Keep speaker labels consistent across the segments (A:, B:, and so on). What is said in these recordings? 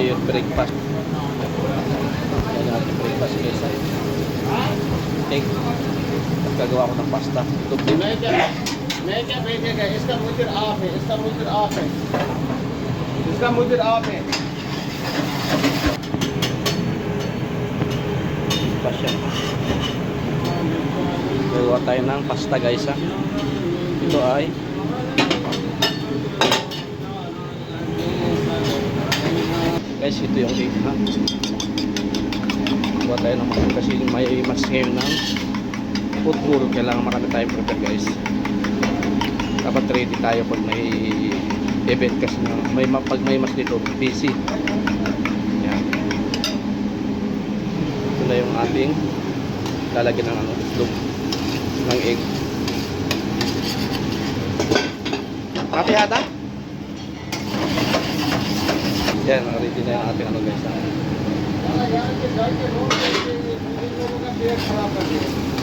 A: ito yung breakfast. Yan yung ating breakfast guys. Egg. At gagawa ko ng pasta. Tubig.
B: क्या भेजेगा इसका मुझे आप है इसका मुझे आप है इसका मुझे आप है
A: Pasya. Gagawa tayo ng pasta guys ha. Ito ay guys, ito yung egg ha. Gagawa tayo ng pasta kasi may mas ngayon ng football. Kailangan marami tayong prepare guys. Dapat ready tayo pag may event kasi pag may mas dito busy. Yan. Ito na yung ating lalagyan ng itlog ng egg. Happy hata? Yan, ready na yung ating guys.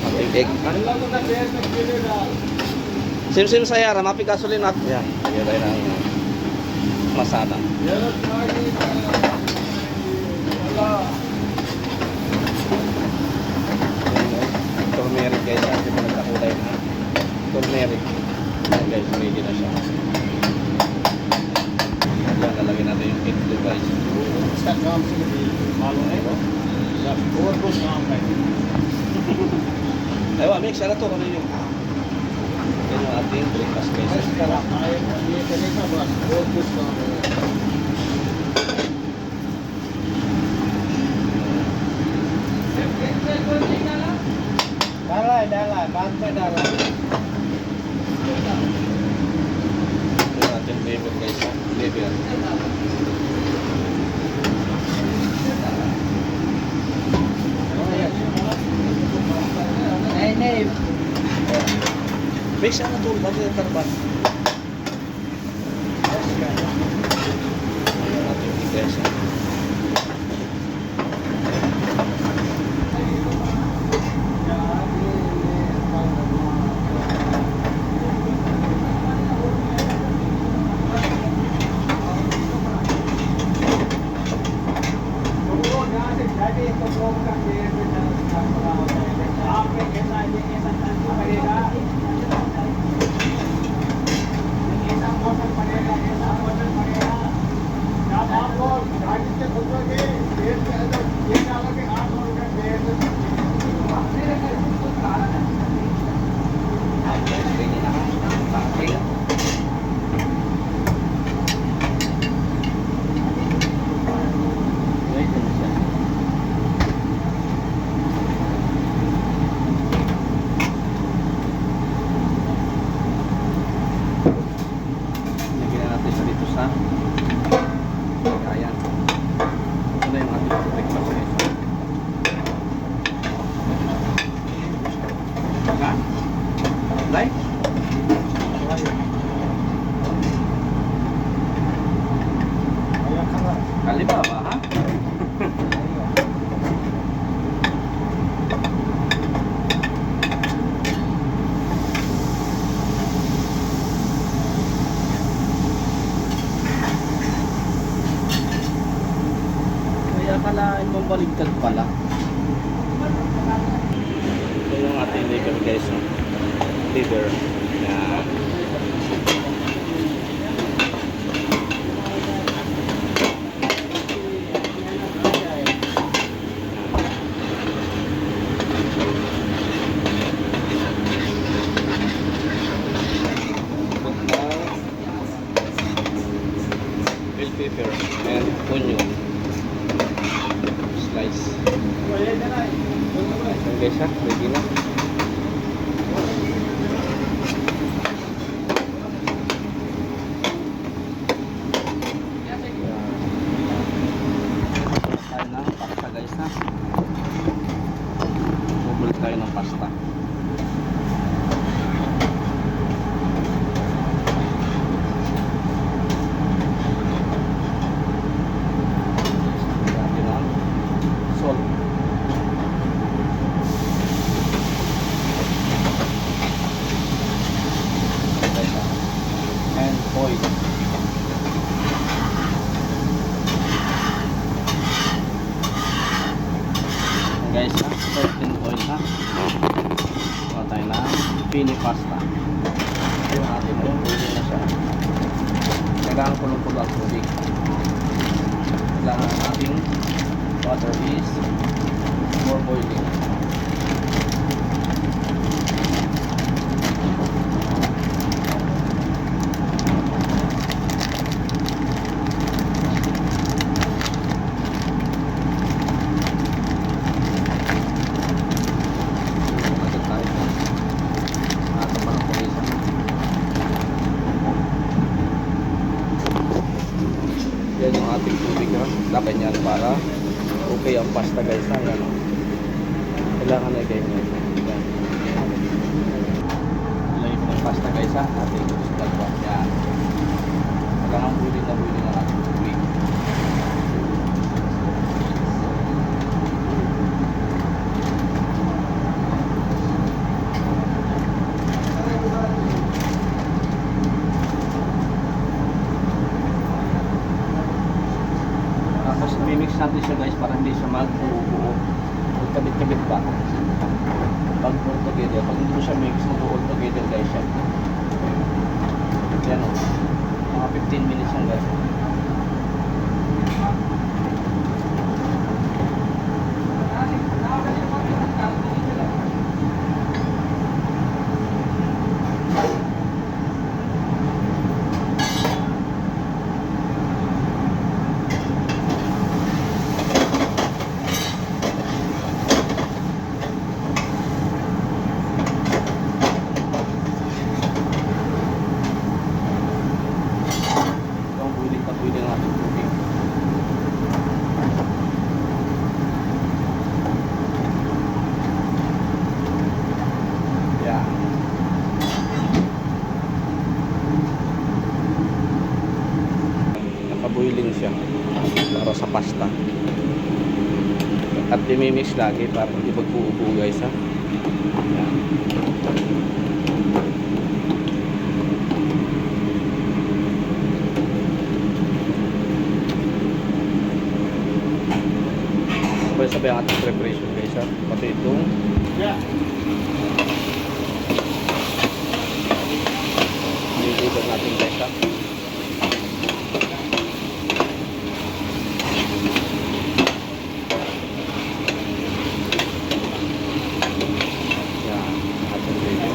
A: Ating egg. Sim-sim saya, ramapi gasolin at yan. Yan tayo ng masada. Turmeric guys, at yung nagkakulay na turmeric. Yan guys, ready na siya. Yan, lalagyan natin yung itlog guys.
B: इसका काम से मालूम है और कुछ काम है
A: Ewa, mix, ano to? Ano yung yan yung ating breakfast guys.
B: ये करने का बस और कुछ काम है डाला बाद में डाला
A: Yung ating liver guys. Liver.
B: नहीं
A: Mix, ano to? Bago yung tarban. Yung ating guys. Alibaba, ha? Kaya pala, ibang baligtad pala. Ito yung ating liver guys. Liver. Yan. Bell pepper and onion slice. Ayan guys ha, ready na. Tayo ng pasta guys ha. Bubul tayo ng pasta. pini pasta. Yung ating mo, pwede na siya. Kailangan kulong-kulo ang tubig. Kailangan ang ating water is more boiling. Yan yung ating tubig ha. Dapat yan para okay ang pasta guys ha. Yan. Kailangan na ganyan. Yan. Live ng pasta guys ha. Ating dalawa. Yan. Kailangan buling na buling ang ating tubig. Tapos mimix natin siya guys para hindi siya mag-buo-buo. Magkabit-kabit ba? Pag all together, pag hindi mo siya mix, mag-all together guys siya. Yan o. Mga 15 minutes lang guys. Pwede ng ating tubig. Yan. Nakaboiling siya para sa pasta. At imimix lagi para hindi magbuo-buo guys ha. Yan. Sabay ang ating preparation guys ha. Pati itong nililiban natin guys ha. Yan, ating ready.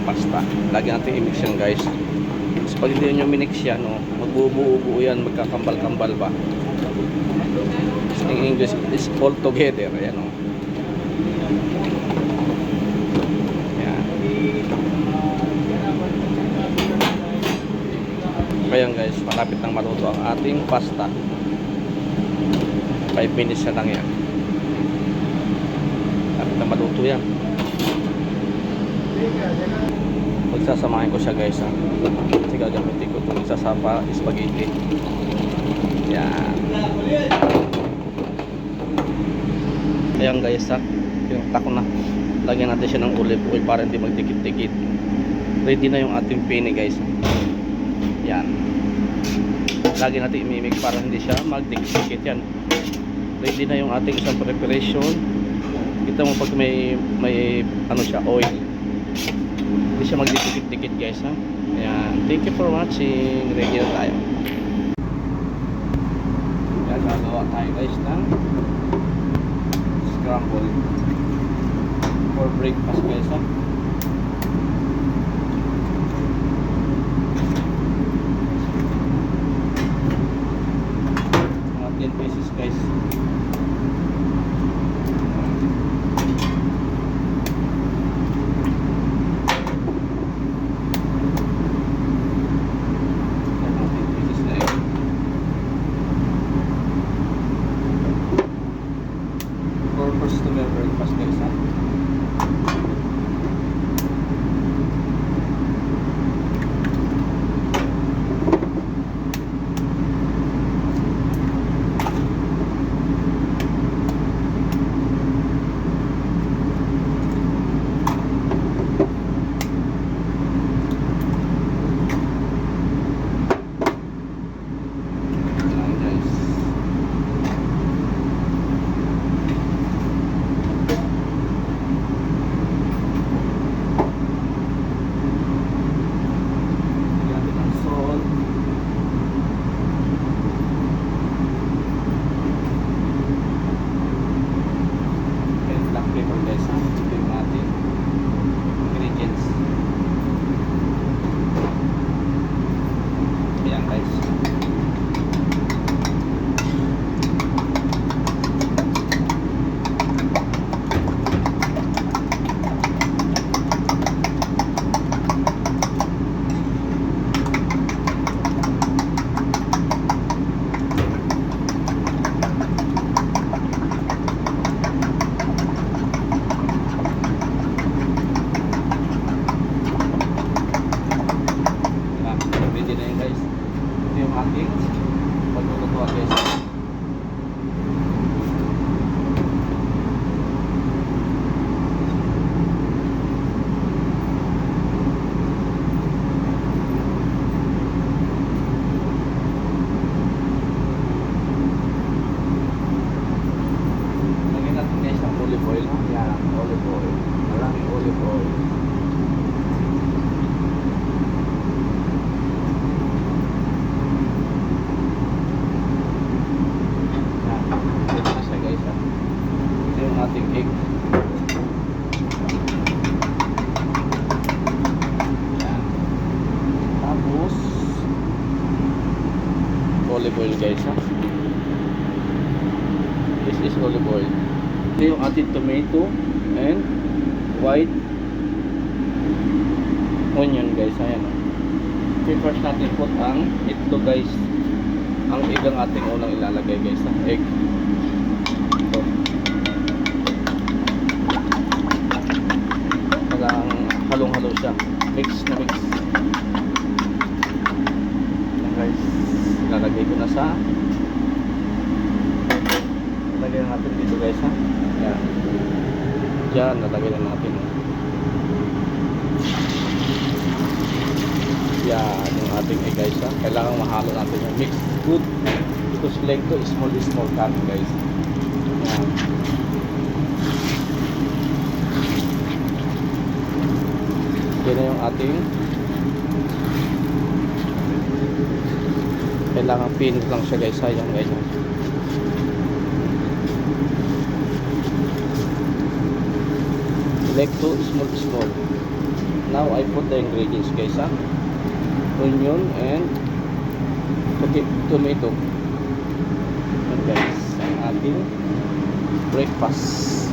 A: Pasta. Lagi natin i-mix yan guys. Kasi pag hindi nyo minix yan, no, magbubuo-buo yan, magkakambal-kambal ba. In English, is all together. Ayan o. Yan. Ayan guys, malapit nang maluto ang ating pasta. 5 minutes na lang yan. Malapit nang maluto yan. Magsasamahin ko siya guys ha. Kasi gagamitin ko itong isasapa spaghetti. Yan. Ayan guys ha. Pinakta ko na. Lagyan natin siya ng olive oil para hindi magdikit-dikit. Ready na yung ating penne guys. Yan. Lagi natin imimix para hindi siya magdikit-dikit yan. Ready na yung ating isang preparation. Kita mo pag may ano siya, oil. Hindi siya magdidikit-dikit guys ha. Ayan. Thank you for watching. Ready na tayo. Ayan, gagawa tayo guys ng scramble for breakfast guys ha. Mga 10 pieces guys. Customer breakfast guys ha. Olive oil. Yan. Ito na siya guys ha. Ito yung ating egg. Yan. Tapos olive oil guys ha. This is olive oil. Ito yung ating tomato and white onion guys. Ayan o. First natin put ang ito guys. Ang egg ang ating unang ilalagay guys ha. Egg. Ito. Parang halong-halo siya. Mix na mix. Ayan guys. Ilalagay ko na sa lagyan natin dito guys ha. Yan. Diyan, nalagay na natin. Yan, yung ating egg guys ha. Kailangan mahalo natin yung mix good. Because leg to small cut guys. Yan. Yan na yung ating kailangan pinot lang siya guys ha. Yan guys. Leg to small. Now I put the ingredients guys ha. Onion and tomato. And guys, ang ating breakfast.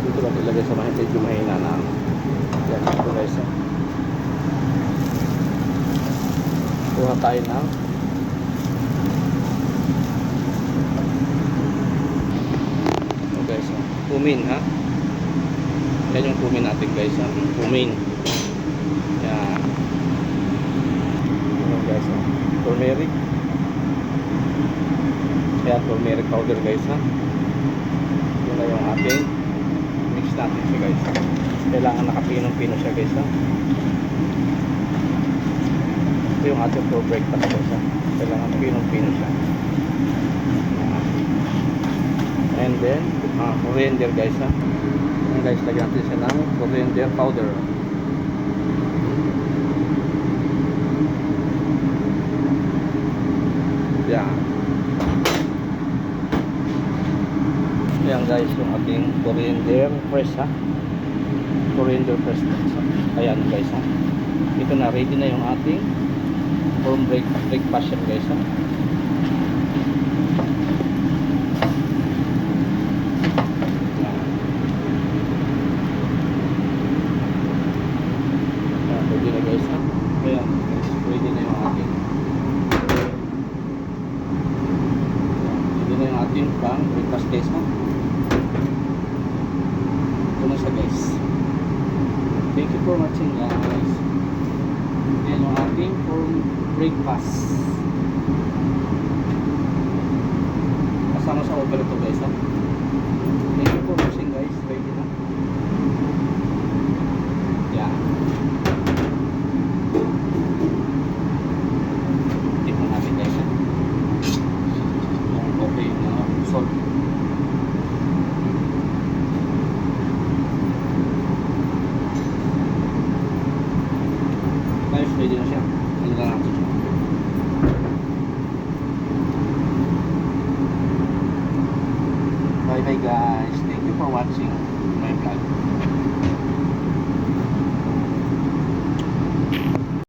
A: Dito lang ilagay sa medyo mahina na. Yan ito guys ha. Kuha tayo ng guys ha. Cumin ha. Yan yung cumin natin guys ha. Cumin. Yan. Yan guys ha. Turmeric. Yan turmeric powder guys ha. Yun na yung ating mix natin siya guys. Kailangan nakapinong-pino siya guys ha. Ito yung ating for breakfast guys ha. Kailangan pinong-pino siya. And then coriander guys ha. Ayan guys, lagyan natin siya ng coriander powder. Yan. Ayan guys, yung ating coriander fresh ha. Coriander fresh. Ayan guys ha. Ito na, ready na yung ating for breakfast yan guys ha. Ready na guys ha. Ayan guys, ready na yung ating pang breakfast guys ha. Ito na siya guys. Thank you for watching guys. Yan yung ating for breakfast. Kasama sa over ito guys ha. Thank you for watching guys. Ready na. Yan. Tikman natin guys ha. Okay na salt. Guys, ready na siya. Ano na natin siya. Bye bye guys. Thank you for watching.